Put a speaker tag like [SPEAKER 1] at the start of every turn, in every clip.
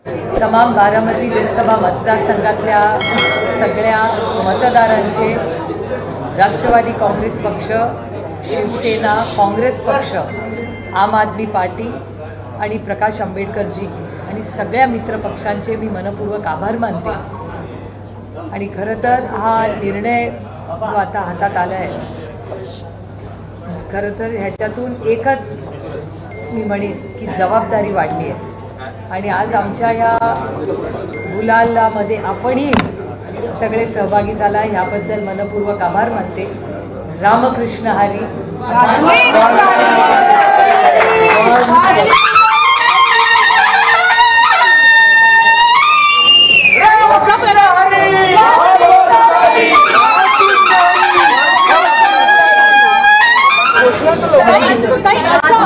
[SPEAKER 1] तमाम बारामती लोकसभा मतदारसंघातल्या सगळ्या मतदारांचे राष्ट्रवादी काँग्रेस पक्ष, शिवसेना, काँग्रेस पक्ष, आम आदमी पार्टी आणि प्रकाश आंबेडकरजी आणि सगळ्या मित्रपक्षांचे मी मनपूर्वक आभार मानते। आणि खरं तर हा निर्णय जो आता हातात आला आहे, खरं तर ह्याच्यातून एकच मी म्हणेन की जबाबदारी वाढली आहे। आणि आज आमच्या ह्या गुलालामध्ये आपणही सगळे सहभागी झाला, ह्याबद्दल मनपूर्वक आभार मानते। रामकृष्ण हरी।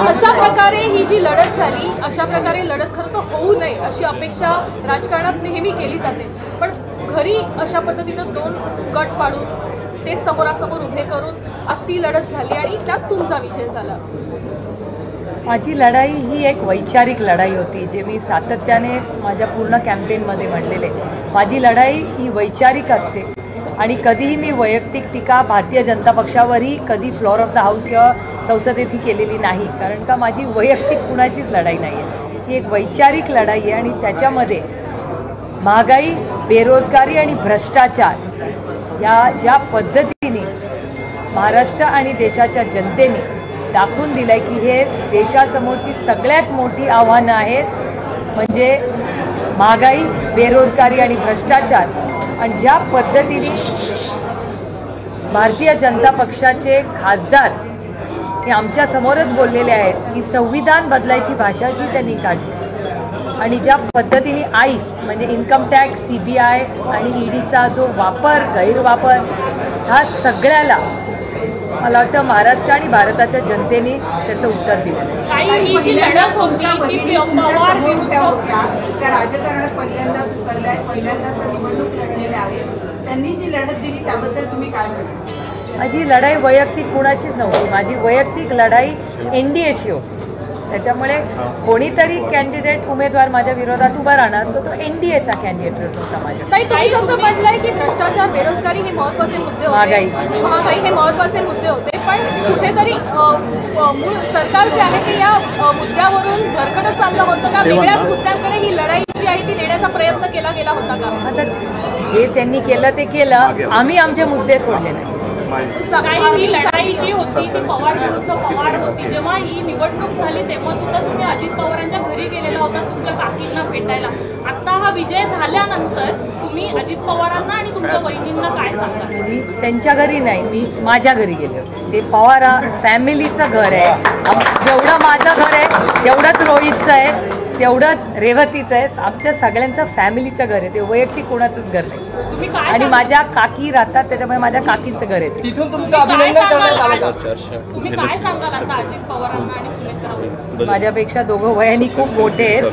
[SPEAKER 2] अशा प्रकारे ही जी लढत झाली, अशा प्रकारे लढत खरं तर होऊ नये अशी अपेक्षा राजकारणात नेहमी केली जाते, पण घरी अशा पद्धतीनं दोन गट पाडून ते समोरासमोर उभे करून आज ती लढत झाली आणि त्यात तुमचा विजय झाला।
[SPEAKER 1] माझी लढाई ही एक वैचारिक लढाई होती, जे मी सातत्याने माझ्या पूर्ण कॅम्पेनमध्ये म्हणलेले। माझी लढाई ही वैचारिक असते आणि कधीही मी वैयक्तिक टीका भारतीय जनता पक्षावरही कधी फ्लोअर ऑफ द हाऊस किंवा संसदेत ही केलेली नाही, कारण का माझी वैयक्तिक कुणाचीच लढाई नाही आहे। ही एक वैचारिक लढाई आहे आणि त्याच्यामध्ये महागाई, बेरोजगारी आणि भ्रष्टाचार या ज्या पद्धतीने महाराष्ट्र आणि देशाच्या जनतेने दाखवून दिलं आहे की हे देशासमोरची सगळ्यात मोठी आव्हानं आहेत, म्हणजे महागाई, बेरोजगारी आणि भ्रष्टाचार। आणि ज्या पद्धतीने भारतीय जनता पक्षाचे खासदार हे आमच्या समोरच बोललेले आहेत की संविधान बदलायची भाषा जी त्यांनी काढली, आणि ज्या पद्धतीने आईस म्हणजे इन्कम टॅक्स, CBI आणि EDचा जो वापर, गैरवापर, हा सगळ्याला मला वाटतं महाराष्ट्र आणि भारताच्या जनतेने त्याचं उत्तर दिलं।
[SPEAKER 3] राजकारणात पहिल्यांदाच निवडणूक लढलेल्या आहेत, त्यांनी जी लढत दिली त्याबद्दल तुम्ही काय म्हणता?
[SPEAKER 1] माझी लढाई वैयक्तिक कुणाचीच नव्हती, माझी वैयक्तिक लढाई NDAशी होती। त्याच्यामुळे कोणीतरी कॅन्डिडेट उमेदवार माझ्या विरोधात उभा राहणार तर तो NDAचा कॅन्डिडेट होता माझ्या।
[SPEAKER 2] तुम्ही जसं म्हटलंय की भ्रष्टाचार, बेरोजगारी हे महत्त्वाचे मुद्दे होते, महागाई हे महत्त्वाचे मुद्दे होते, पण कुठेतरी मूळ सरकार जे आहे ते या मुद्द्यावरून भरकटत चाललं होतं का? वेगळ्याच मुद्द्यांकडे ही लढाई जी आहे ती नेण्याचा प्रयत्न केला गेला होता का?
[SPEAKER 1] आता जे त्यांनी केलं ते केलं, आम्ही आमचे मुद्दे सोडले नाही।
[SPEAKER 4] ही लढाई जी होती ती पवार विरुद्ध पवार होती। जेव्हा ही निवडणूक झाली तेव्हा सुद्धा तुम्ही अजित पवारांच्या घरी गेलेला होता तुमच्या काकींना भेटायला। आता हा विजय झाल्यानंतर तुम्ही अजित पवारांना आणि तुमच्या वहिनींना काय सांगता?
[SPEAKER 1] मी त्यांच्या घरी नाही, मी माझ्या घरी गेले होते। ते पवार फॅमिलीचं घर आहे, जेवढं माझं घर आहे तेवढंच रोहितचं आहे, तेवढंच रेवतीचं आहे, आमच्या सगळ्यांचं फॅमिलीचं घर आहे, ते वैयक्तिक कोणाचंच घर नाही। आणि माझ्या काकी राहतात, त्याच्यामुळे माझ्या काकींचं घर आहे। माझ्यापेक्षा दोघं वयाने खूप मोठे आहेत,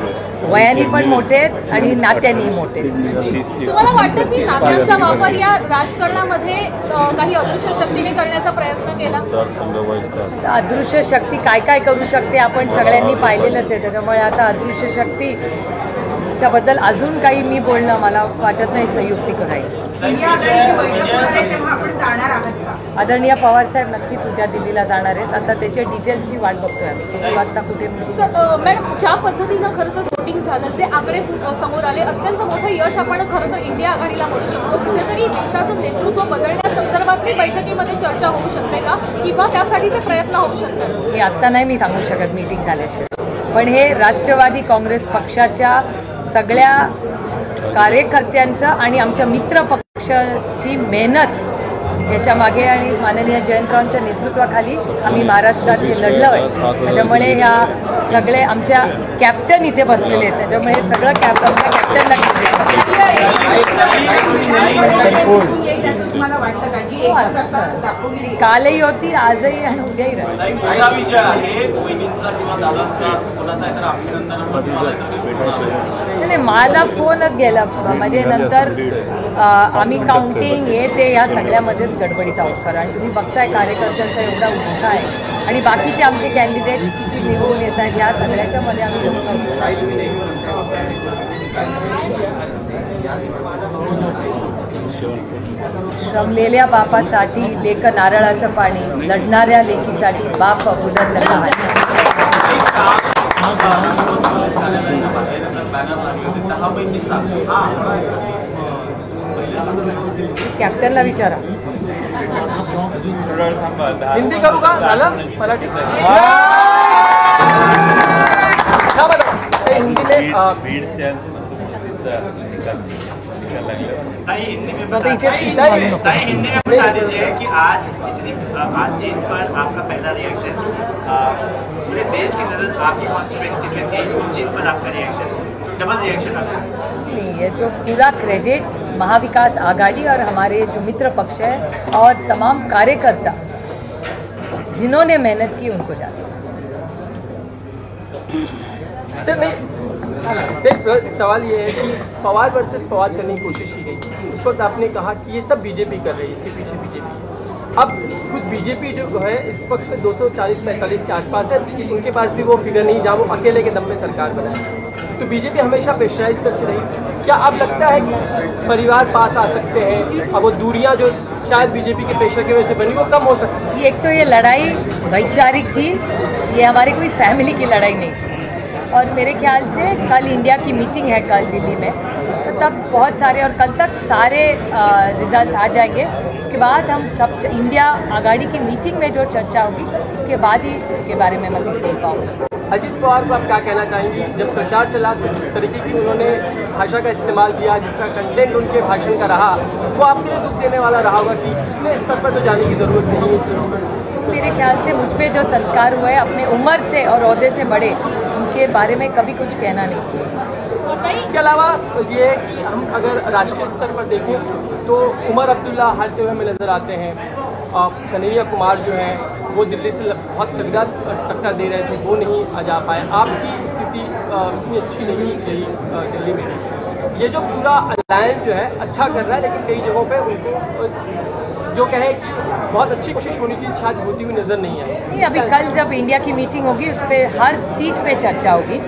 [SPEAKER 1] वयाने पण मोठे आहेत आणि नात्यानेही मोठे आहेत।
[SPEAKER 2] तुम्हाला वाटतं की नात्यांचा वापर या राजकारणामध्ये काही अदृश्य शक्तीने करण्याचा प्रयत्न केला?
[SPEAKER 1] अदृश्य शक्ती काय काय करू शकते आपण सगळ्यांनी पाहिलेलंच आहे, त्याच्यामुळे आता अदृश्य शक्ती त्याबद्दल अजून काही मी बोलणं मला वाटत नाही संयुक्तिक राहील। आदरणीय पवारसाहेब नक्कीच उद्या दिल्लीला जाणार आहेत, आता त्याच्या डिटेल्सची वाट बघतोय आम्ही, किती वाजता कुठे।
[SPEAKER 2] मॅडम, ज्या पद्धतीनं खरं तर वोटिंग झालं, जे आकडे समोर आले, अत्यंत मोठं यश आपण खरं तर इंडिया आघाडीला म्हणू शकतो। कुठेतरी देशाचं नेतृत्व बदलण्यासंदर्भातली बैठकीमध्ये चर्चा होऊ शकते का, किंवा त्यासाठीचे प्रयत्न होऊ शकतात?
[SPEAKER 1] हे आत्ता नाही मी सांगू शकत मीटिंग झाल्याशिवाय, पण हे राष्ट्रवादी काँग्रेस पक्षाच्या सगळ्या कार्यकर्त्यांचं आणि आमच्या मित्र पक्षाची मेहनत याच्या मागे आणि माननीय जयंतरावांच्या नेतृत्वाखाली आम्ही महाराष्ट्रात हे लढलो आहे। त्याच्यामुळे ह्या सगळे आमच्या कॅप्टन इथे बसलेले आहेत, त्याच्यामुळे सगळं आमच्या कॅप्टनला कालही होती, आजही आणि उद्याही राहील। नाही, मला फोनच गेला, म्हणजे नंतर आम्ही काउंटिंग हे ते ह्या सगळ्यामध्येच गडबडीत आहोत सर। आणि तुम्ही बघताय कार्यकर्त्यांचा एवढा उत्साह आहे आणि बाकीचे आमचे कॅन्डिडेट्स किती निवडून येत आहेत, या सगळ्याच्या मध्ये आम्ही बसतो। श्रमलेल्या बापासाठी लेक नारळाचं पाणी, लढणाऱ्या लेकीसाठी बाप बुलंद कहाणी. कॅप्टनला विचारा.
[SPEAKER 5] हिंदी करू का? झालं मराठी हिंदी में
[SPEAKER 6] हिंदी में
[SPEAKER 1] तो इथे तीन
[SPEAKER 6] ताई
[SPEAKER 1] मालूम नको.
[SPEAKER 6] हिंदी में बता दीजिए कि आज जीत पर आपका पहला रिएक्शन, पूरे देश की नजर आपकी कॉन्स्टिट्यूएंसी में थी, उस जीत पर आपका रिएक्शन, डबल रिएक्शन आपका.
[SPEAKER 1] नहीं, ये तो पूरा क्रेडिट महाविकास आघाड़ी और हमारे जो मित्र पक्ष है और तमाम कार्यकर्ता जिन्होंने मेहनत की उनको जाता है.
[SPEAKER 5] सर नहीं, एक सवाल ये है कि पवार वर्सेस पवार करने की कोशिश की गई. उस वक्त आपने कहा कि ये सब बीजेपी कर रही है, इसके पीछे बीजेपी. अब खुद बीजेपी जो है इस वक्त 240-45 के आसपास है, उनके पास भी वो फिगर नहीं जहाँ वो अकेले के दम में सरकार बनाए. तो बीजेपी हमेशा प्रेशराइज करती रही. क्या अब लगता है कि परिवार पास आ सकते हैं, अब वो दूरियाँ जो शायद बीजेपी के प्रेशर की वजह से बनी वो कम हो सकती है?
[SPEAKER 1] एक तो ये लड़ाई वैचारिक थी, ये हमारी कोई फैमिली की लड़ाई नहीं थी. और मेरे ख्याल से कल इंडिया की मीटिंग है कल दिल्ली में, तो तब बहुत सारे और कल तक सारे रिजल्ट्स आ जाएंगे. उसके बाद हम सब इंडिया आघाड़ी की मीटिंग में जो चर्चा होगी उसके बाद ही इसके बारे में मैं कुछ बोल पाऊँगी.
[SPEAKER 5] अजित पवार को आप क्या कहना चाहेंगी? जब प्रचार चला तो जिस तरीके की उन्होंने भाषा का इस्तेमाल किया, जिसका कंटेंट उनके भाषण का रहा, वो आपके लिए दुख देने वाला रहा होगा कि पिछले स्तर पर तो जाने की ज़रूरत नहीं है.
[SPEAKER 1] मेरे ख्याल से मुझ पे जो संस्कार हुए अपने उम्र से और ओहदे से बड़े, उनके बारे में कभी कुछ कहना नहीं चाहिए.
[SPEAKER 5] इसके अलावा ये है कि हम अगर राष्ट्रीय स्तर पर देखें तो उमर अब्दुल्ला हारते हुए हमें नज़र आते हैं. कन्हैया कुमार जो हैं वो दिल्ली से बहुत तगड़ा टक्कर दे रहे थे, वो नहीं आ जा पाए. आपकी स्थिति इतनी अच्छी नहीं रही दिल्ली में. ये जो पूरा अलायंस जो है अच्छा कर रहा है, लेकिन कई जगहों पे उनको जो कहे कि बहुत अच्छी कोशिश होनी चाहिए शायद होती हुई नज़र नहीं आई.
[SPEAKER 1] नहीं, अभी कल जब इंडिया की मीटिंग होगी उस पर हर सीट पे चर्चा होगी.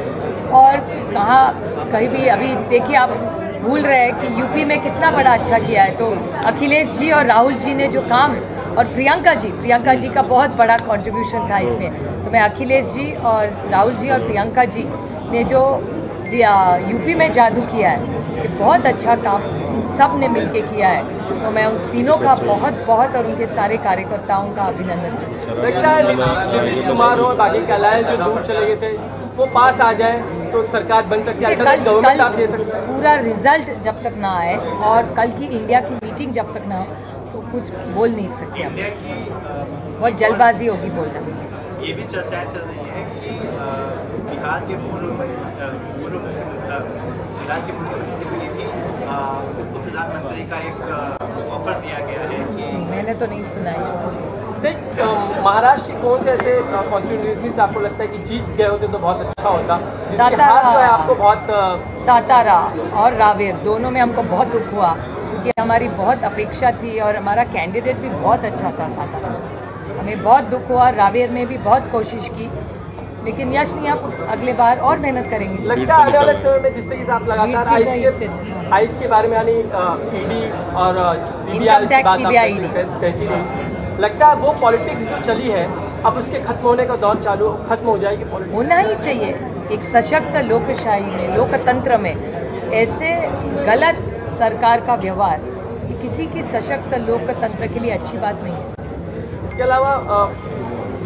[SPEAKER 1] और कहाँ कहीं भी अभी देखिए, आप भूल रहे हैं कि यूपी में कितना बड़ा अच्छा किया है. तो अखिलेश जी और राहुल जी ने जो काम, और प्रियंका जी का बहुत बड़ा कंट्रीब्यूशन था इसमें. तो मैं अखिलेश जी और राहुल जी और प्रियंका जी ने जो यूपी में जादू किया है, ये बहुत अच्छा काम सब ने मिलके किया है. तो मैं उन तीनों का बहुत और उनके सारे कार्यकर्ताओं का अभिनंदन करती हूँ.
[SPEAKER 5] लगता है नीतीश कुमार और बाकी के अलायंस जो दूर चले गए थे वो पास आ जाए तो सरकार बन सकती है. गवर्नमेंट आप दे सकते हैं.
[SPEAKER 1] पूरा रिजल्ट जब तक ना आए और कल की इंडिया की मीटिंग जब तक ना हो तो कुछ बोल नहीं सकते हम.
[SPEAKER 6] इंडिया की
[SPEAKER 1] बहुत जल्दबाजी होगी बोलना.
[SPEAKER 6] ये भी चर्चाएं चल रही हैं कि बिहार के पूर्व मुख्यमंत्री भी उप प्रधानमंत्री का एक ऑफर दिया गया है कि
[SPEAKER 1] मैंने तो नहीं सुना है.
[SPEAKER 5] महाराष्ट्र के कौन से ऐसे कॉन्स्टिट्यूंसी से आपको लगता है कि जीत गए होते तो बहुत अच्छा होता, जिसकी
[SPEAKER 1] सातारा
[SPEAKER 5] हार जो है आपको बहुत
[SPEAKER 1] सातारा और रावेर दोनों में हमको बहुत दुख हुआ, क्योंकि हमारी बहुत अपेक्षा थी और हमारा कैंडिडेट भी बहुत अच्छा था. सातारा हमें बहुत दुख हुआ. रावेर में भी बहुत कोशिश की, लेकिन यश नहीं. आप अगले बार और मेहनत करेंगे.
[SPEAKER 5] लगता है आने वाले समय में जिस तरीके से आप लगातार आईस के बारे में यानी ईडी और सीबीआई की बात कहती रही, लगता है वो पॉलिटिक्स जो चली है अब उसके खत्म होने का दौर खत्म हो जाएगी. पॉलिटिक्स
[SPEAKER 1] होना ही चाहिए. एक सशक्त लोकशाही में, लोकतंत्र में ऐसे गलत सरकार का व्यवहार किसी की सशक्त लोकतंत्र के लिए अच्छी बात नहीं है.
[SPEAKER 5] इसके अलावा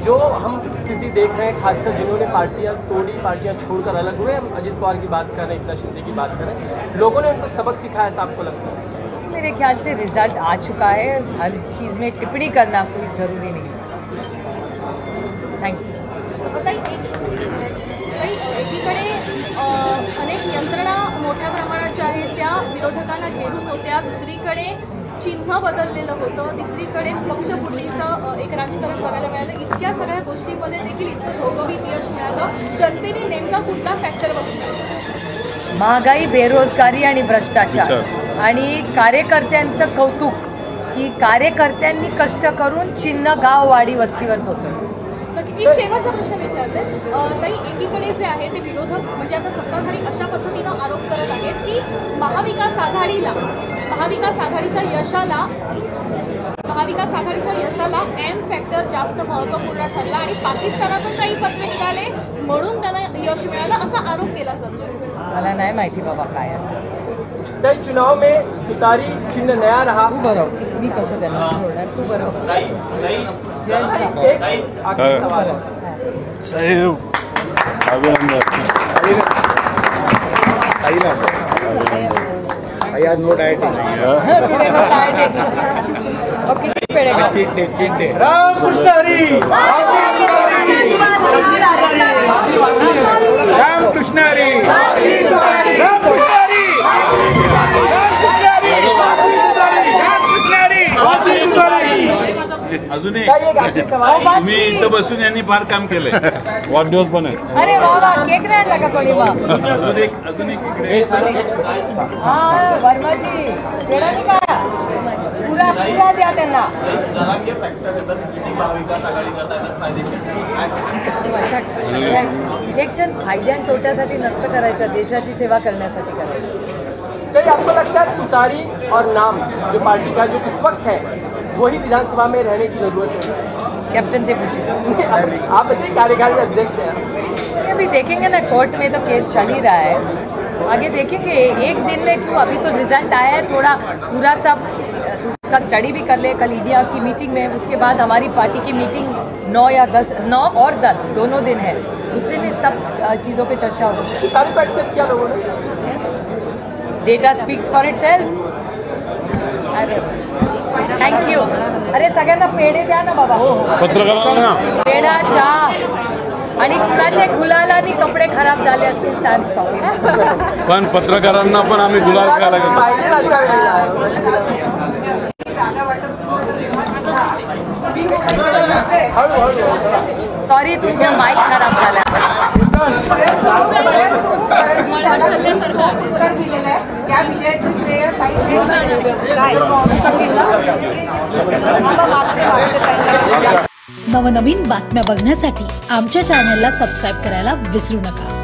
[SPEAKER 5] जो हम स्थिति देख रहे हैं, खासकर जिन्होंने पार्टियां तोड़ी, पार्टियां छोड़कर अलग हुए, हम अजित पवार की बात कर रहे हैं, एकनाथ शिंदे की बात कर रहे हैं, लोगों ने उनको सबक सिखाया, ऐसा आपको लगता है?
[SPEAKER 1] मेरे ख्याल से रिजल्ट आ चुका है. हर चीज़ में टिप्पणी करना कोई ज़रूरी नहीं है. Thank you.
[SPEAKER 2] एकीकडे अनेक यंत्रणा मोठ्या प्रमाणाच्या आहेत त्या विरोधकांना घेरून होत्या, दुसरीकडे चिन्ह बदललेलं होतं, तिसरीकडे पक्षफुटीचं एक राजकारण बघायला मिळालं. इतक्या सगळ्या गोष्टींमध्ये देखील इतकं घवघवीत यश मिळालं. जनतेने नेमका कुठला फॅक्टर बघितला?
[SPEAKER 1] महागाई, बेरोजगारी आणि भ्रष्टाचार आणि कार्यकर्त्यांचं कौतुक की कार्यकर्त्यांनी कष्ट करून चिन्ह गाव वाडी वस्तीवर पोहोचवलं.
[SPEAKER 2] एक शेवटचा प्रश्न विचारते ताई, एकीकडे जे आहे ते विरोधक म्हणजे आता सत्ताधारी अशा पद्धतीनं आरोप करत आहेत की महाविकास आघाडीच्या यशाला एम फॅक्टर जास्त महत्त्वपूर्ण ठरला आणि पाकिस्तानातून काही फतवे निघाले म्हणून त्यांना यश मिळालं असा आरोप केला जातो.
[SPEAKER 1] मला नाही माहिती बाबा काय आहे.
[SPEAKER 5] कई चुनाव में तुतारी चिन्ह नया रहा.
[SPEAKER 1] तू बरोबर, मी कसं त्यांना सोडणार, तू बरोबर.
[SPEAKER 5] एक आखिरी सवाल है.
[SPEAKER 7] साहेब
[SPEAKER 8] आई आज नो डायटिंग
[SPEAKER 1] पुढे मग काय ते? मग किती पेढे खाऊ?
[SPEAKER 8] चिंटे
[SPEAKER 5] रामकृष्ण हरी.
[SPEAKER 8] रामकृष्ण हरी.
[SPEAKER 7] अजून एक
[SPEAKER 5] काही एक आखिरी सवाल.
[SPEAKER 7] तुम्ही इथं बसून यांनी फार काम केलंय. वाढदिवस पण आहे.
[SPEAKER 1] अरे वा वा, केक नाही आणला का कोणी मग?
[SPEAKER 7] अजून एक इकडे
[SPEAKER 1] हा वर्माजी पेढा नाही का? पुरा द्या त्यांना. इलेक्शन फायदे आणि तोट्यासाठी नसतं करायचं, देशाची सेवा करण्यासाठी करायचं.
[SPEAKER 5] कई आपको लगता है तुतारी और नाम जो पार्टी का जो इस वक्त है वही विधानसभा में रहने की जरूरत है?
[SPEAKER 1] कैप्टन से पूछिए.
[SPEAKER 5] आप अच्छे कार्यकारी अध्यक्ष हैं.
[SPEAKER 1] अभी देखेंगे ना, कोर्ट में तो केस चल ही रहा है, आगे देखेंगे. एक दिन में क्यों, अभी तो रिजल्ट आया है, थोड़ा पूरा सब उसका स्टडी भी कर ले. कल ईडिया की मीटिंग में, उसके बाद हमारी पार्टी की मीटिंग 9 और 10 दोनों दिन है, उस दिन इस सब चीज़ों पे चर्चा होगी.
[SPEAKER 5] तुतारी को एक्सेप्ट किया लोगों ने.
[SPEAKER 1] Data speaks for itself. अरे थँक्यू. अरे सगळ्यांना पेढे द्या ना बाबा,
[SPEAKER 7] पत्रकारांना
[SPEAKER 1] पेढा, चहा. आणि कुणाचे गुलालानी कपडे खराब झाले असतील तर आय एम सॉरी.
[SPEAKER 7] पण पत्रकारांना पण आम्ही गुलाल करायला गेलो.
[SPEAKER 5] पाहिजे अशा वेळेला.
[SPEAKER 3] जागा वाटप
[SPEAKER 5] हळूहळू.
[SPEAKER 1] सॉरी, तुमच्या माईक खराब झाल्या.
[SPEAKER 2] मळवट हल्ल्यासारखं आलं.
[SPEAKER 3] उत्तर दिलेलं आहे. त्या विजयाचं श्रेय ताई
[SPEAKER 9] नवनवीन बातम्या बघण्यासाठी आमच्या चॅनलला सबस्क्राईब करायला विसरू नका.